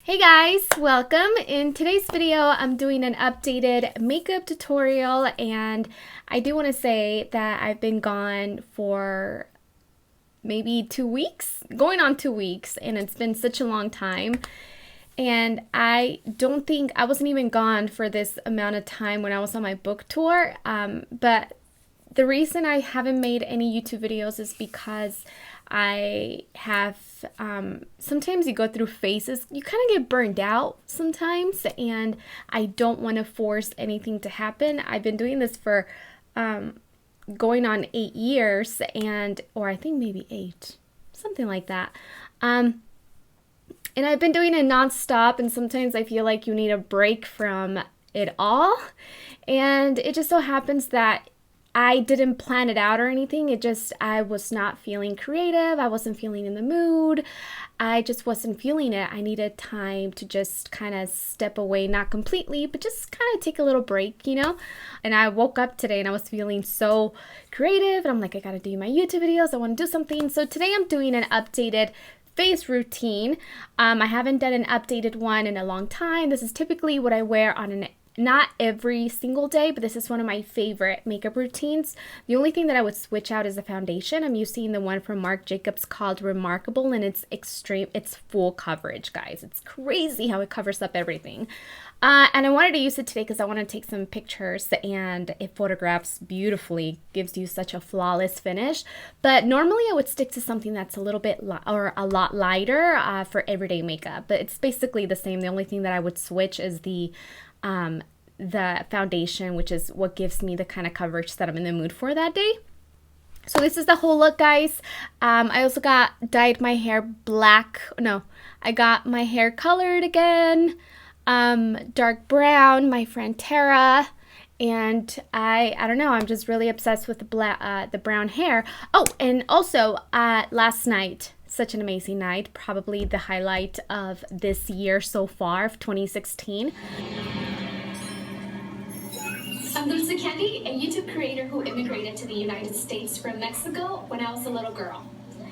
Hey guys, welcome. In today's video, I'm doing an updated makeup tutorial, and I do want to say that I've been gone for maybe 2 weeks, going on 2 weeks, and it's been such a long time. And I don't think I wasn't even gone for this amount of time when I was on my book tour, but the reason I haven't made any YouTube videos is because I have, sometimes you go through phases, you kind of get burned out sometimes, and I don't want to force anything to happen. I've been doing this for going on 8 years, or I think maybe 8, something like that. And I've been doing it nonstop, and sometimes I feel like you need a break from it all. And it just so happens that I didn't plan it out or anything. I was not feeling creative. I wasn't feeling in the mood. I just wasn't feeling it. I needed time to just kind of step away, not completely, but just kind of take a little break, you know? And I woke up today and I was feeling so creative. And I'm like, I gotta do my YouTube videos. I want to do something. So today I'm doing an updated face routine. I haven't done an updated one in a long time. This is typically what I wear on not every single day, but this is one of my favorite makeup routines. The only thing that I would switch out is the foundation. I'm using the one from Marc Jacobs called Remarkable, and it's full coverage, guys. It's crazy how it covers up everything. And I wanted to use it today because I want to take some pictures, and it photographs beautifully, gives you such a flawless finish. But normally I would stick to something that's a little bit or a lot lighter for everyday makeup, but it's basically the same. The only thing that I would switch is the foundation, which is what gives me the kind of coverage that I'm in the mood for that day. So this is the whole look, guys. I also dyed my hair black. No, I got my hair colored again, dark brown, my friend Tara. And I don't know, I'm just really obsessed with the brown hair. Oh, and also last night, such an amazing night, probably the highlight of this year so far, of 2016. I'm Dulce Candy, a YouTube creator who immigrated to the United States from Mexico when I was a little girl.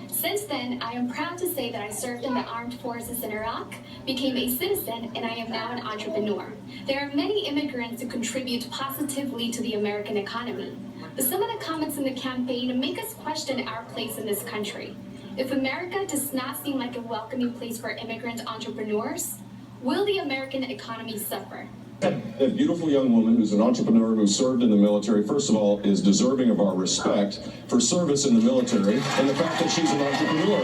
Since then, I am proud to say that I served in the armed forces in Iraq, became a citizen, and I am now an entrepreneur. There are many immigrants who contribute positively to the American economy, but some of the comments in the campaign make us question our place in this country. If America does not seem like a welcoming place for immigrant entrepreneurs, will the American economy suffer? A beautiful young woman who's an entrepreneur who served in the military, first of all, is deserving of our respect for service in the military and the fact that she's an entrepreneur.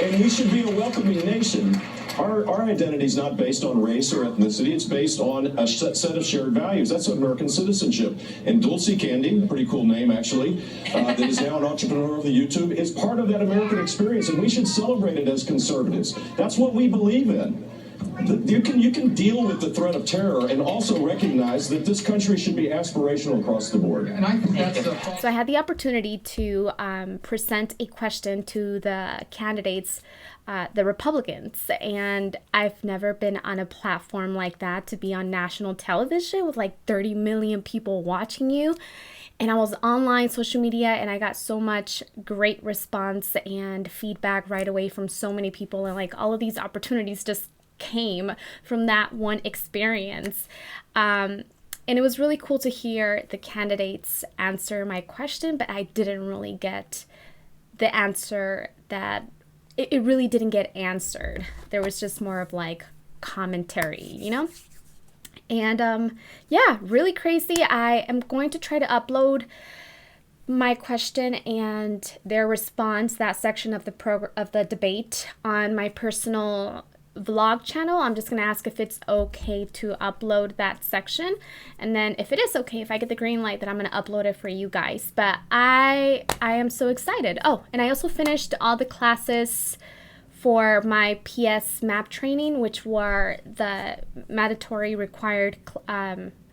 And we should be a welcoming nation. Our identity is not based on race or ethnicity. It's based on a set of shared values. That's American citizenship. And Dulce Candy, pretty cool name actually, that is now an entrepreneur of the YouTube, is part of that American experience, and we should celebrate it as conservatives. That's what we believe in. You can deal with the threat of terror and also recognize that this country should be aspirational across the board. And I think that's So I had the opportunity to present a question to the candidates, the Republicans, and I've never been on a platform like that, to be on national television with like 30 million people watching you. And I was online, social media, and I got so much great response and feedback right away from so many people, and like all of these opportunities just came from that one experience. And it was really cool to hear the candidates answer my question, but I didn't really get the answer that it really didn't get answered. There was just more of like commentary, you know? And yeah, really crazy. I am going to try to upload my question and their response, that section of the debate, on my personal vlog channel. I'm just gonna ask if it's okay to upload that section, and then if it is okay, if I get the green light, then I'm gonna upload it for you guys. But I am so excited. Oh, and I also finished all the classes for my PS MAP training, which were the mandatory required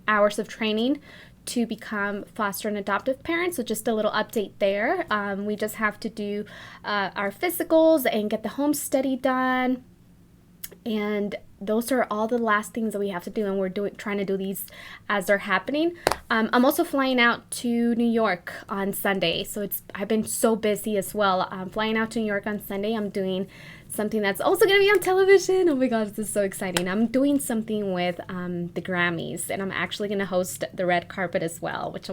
hours of training to become foster and adoptive parents. So just a little update there. We just have to do our physicals and get the home study done. And those are all the last things that we have to do, and we're trying to do these as they're happening. I'm also flying out to New York on Sunday, so I've been so busy as well. I'm flying out to New York on Sunday. I'm doing something that's also going to be on television. Oh my god, this is so exciting. I'm doing something with the Grammys, and I'm actually going to host the red carpet as well, which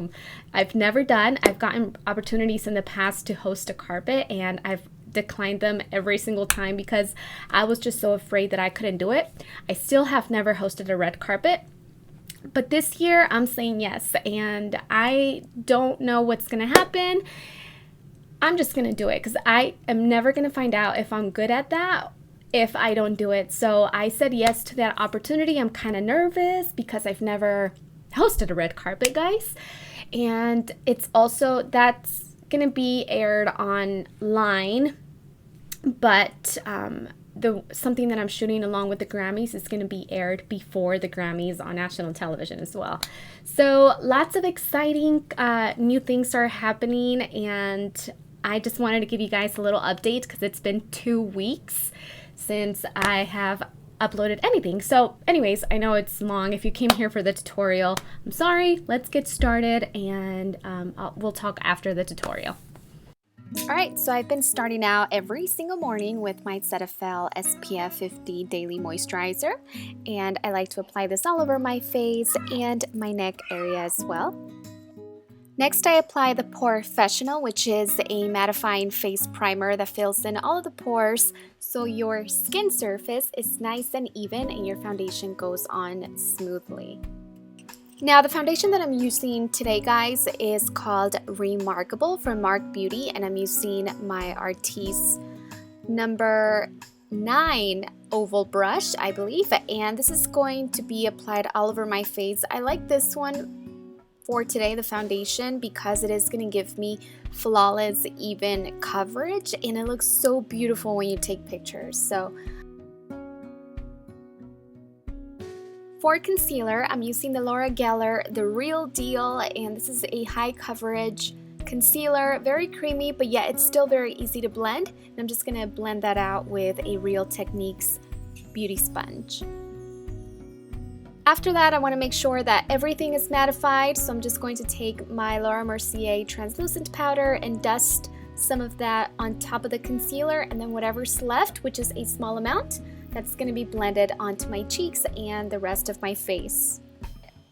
I've never done. I've gotten opportunities in the past to host a carpet, and I've declined them every single time because I was just so afraid that I couldn't do it. I still have never hosted a red carpet, but this year I'm saying yes, and I don't know what's going to happen. I'm just going to do it because I am never going to find out if I'm good at that if I don't do it. So I said yes to that opportunity. I'm kind of nervous because I've never hosted a red carpet, guys. And it's also, that's going to be aired online, but something that I'm shooting along with the Grammys is going to be aired before the Grammys on national television as well. So lots of exciting new things are happening, and I just wanted to give you guys a little update because it's been 2 weeks since I have uploaded anything. So anyways, I know it's long. If you came here for the tutorial, I'm sorry. Let's get started, and we'll talk after the tutorial. Alright, so I've been starting out every single morning with my Cetaphil SPF 50 Daily Moisturizer, and I like to apply this all over my face and my neck area as well. Next, I apply the Porefessional, which is a mattifying face primer that fills in all of the pores so your skin surface is nice and even and your foundation goes on smoothly. Now, the foundation that I'm using today, guys, is called Remarkable from Mark Beauty, and I'm using my Artis number 9 oval brush, I believe, and this is going to be applied all over my face. I like this one for today, the foundation, because it is going to give me flawless, even coverage, and it looks so beautiful when you take pictures. So for concealer, I'm using the Laura Geller The Real Deal, and this is a high coverage concealer, very creamy, but yet it's still very easy to blend. And I'm just going to blend that out with a Real Techniques beauty sponge. After that, I want to make sure that everything is mattified, so I'm just going to take my Laura Mercier translucent powder and dust some of that on top of the concealer, and then whatever's left, which is a small amount, that's going to be blended onto my cheeks and the rest of my face.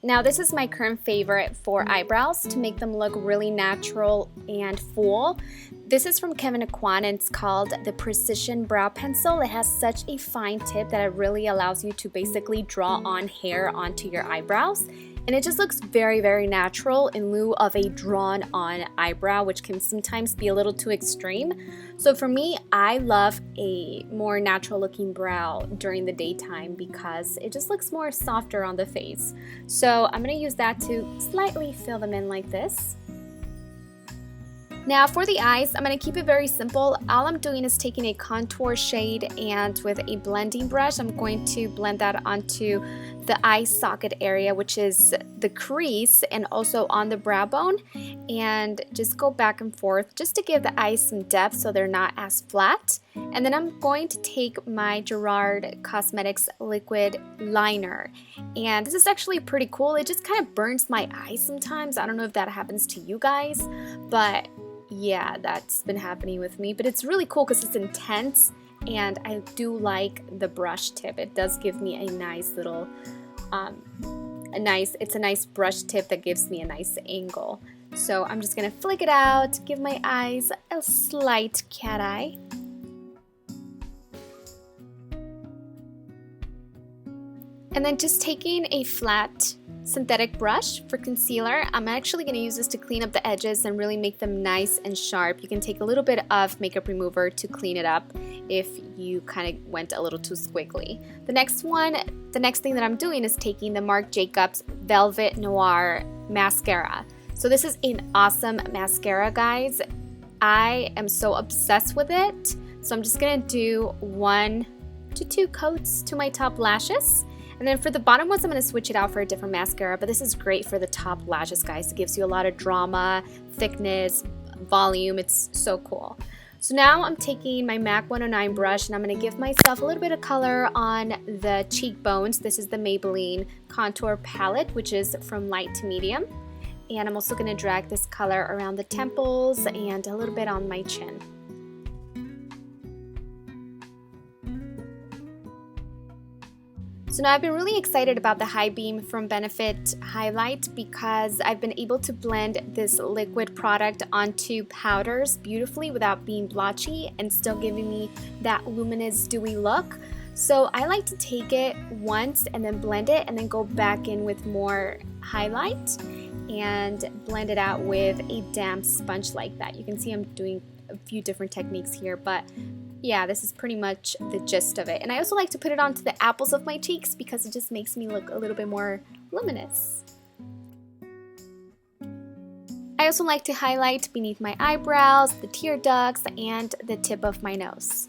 Now, this is my current favorite for eyebrows to make them look really natural and full. This is from Kevyn Aucoin, and it's called the Precision Brow Pencil. It has such a fine tip that it really allows you to basically draw on hair onto your eyebrows. And it just looks very, very natural in lieu of a drawn-on eyebrow, which can sometimes be a little too extreme. So for me, I love a more natural-looking brow during the daytime because it just looks more softer on the face. So I'm going to use that to slightly fill them in like this. Now for the eyes, I'm going to keep it very simple. All I'm doing is taking a contour shade, and with a blending brush, I'm going to blend that onto the eye socket area, which is the crease and also on the brow bone, and just go back and forth just to give the eyes some depth so they're not as flat. And then I'm going to take my Gerard Cosmetics liquid liner, and this is actually pretty cool. It just kind of burns my eyes sometimes. I don't know if that happens to you guys, but yeah, that's been happening with me. But it's really cool because it's intense, and I do like the brush tip. It does give me a nice little, it's a nice brush tip that gives me a nice angle. So I'm just gonna flick it out, give my eyes a slight cat eye. And then just taking a flat synthetic brush for concealer, I'm actually going to use this to clean up the edges and really make them nice and sharp. You can take a little bit of makeup remover to clean it up if you kind of went a little too squiggly. The next thing that I'm doing is taking the Marc Jacobs Velvet Noir Mascara. So this is an awesome mascara, guys. I am so obsessed with it. So I'm just going to do 1 to 2 coats to my top lashes. And then for the bottom ones, I'm going to switch it out for a different mascara, but this is great for the top lashes, guys. It gives you a lot of drama, thickness, volume. It's so cool. So now I'm taking my MAC 109 brush, and I'm going to give myself a little bit of color on the cheekbones. This is the Maybelline Contour Palette, which is from light to medium. And I'm also going to drag this color around the temples and a little bit on my chin. So now I've been really excited about the High Beam from Benefit highlight because I've been able to blend this liquid product onto powders beautifully without being blotchy and still giving me that luminous dewy look. So I like to take it once and then blend it and then go back in with more highlight and blend it out with a damp sponge like that. You can see I'm doing a few different techniques here, but yeah, this is pretty much the gist of it. And I also like to put it onto the apples of my cheeks because it just makes me look a little bit more luminous. I also like to highlight beneath my eyebrows, the tear ducts, and the tip of my nose.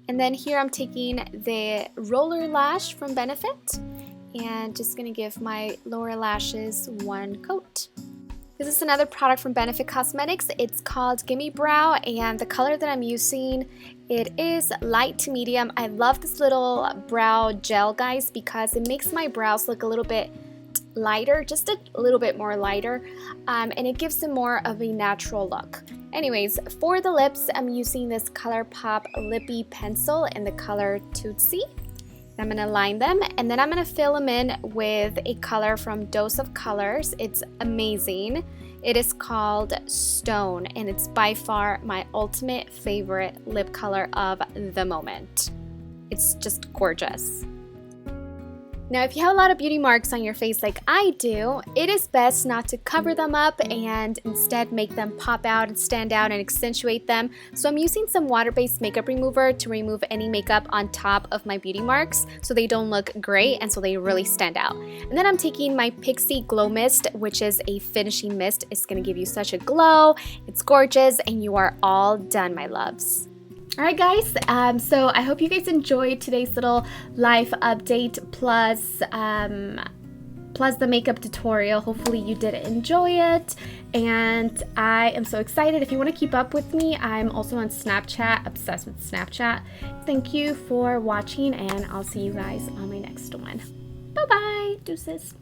And then here I'm taking the roller lash from Benefit and just gonna give my lower lashes one coat. This is another product from Benefit Cosmetics. It's called GimMe Brow, and the color that I'm using, it is light to medium. I love this little brow gel, guys, because it makes my brows look a little bit lighter, just a little bit more lighter, and it gives them more of a natural look. Anyways, for the lips, I'm using this ColourPop Lippy Pencil in the color Tootsie. I'm going to line them, and then I'm going to fill them in with a color from Dose of Colors. It's amazing. It is called Stone, and it's by far my ultimate favorite lip color of the moment. It's just gorgeous. Now, if you have a lot of beauty marks on your face like I do, it is best not to cover them up and instead make them pop out and stand out and accentuate them. So I'm using some water-based makeup remover to remove any makeup on top of my beauty marks so they don't look gray and so they really stand out. And then I'm taking my Pixie Glow Mist, which is a finishing mist. It's going to give you such a glow. It's gorgeous, and you are all done, my loves. Alright guys, so I hope you guys enjoyed today's little life update plus the makeup tutorial. Hopefully you did enjoy it, and I am so excited. If you want to keep up with me, I'm also on Snapchat, obsessed with Snapchat. Thank you for watching, and I'll see you guys on my next one. Bye bye, deuces.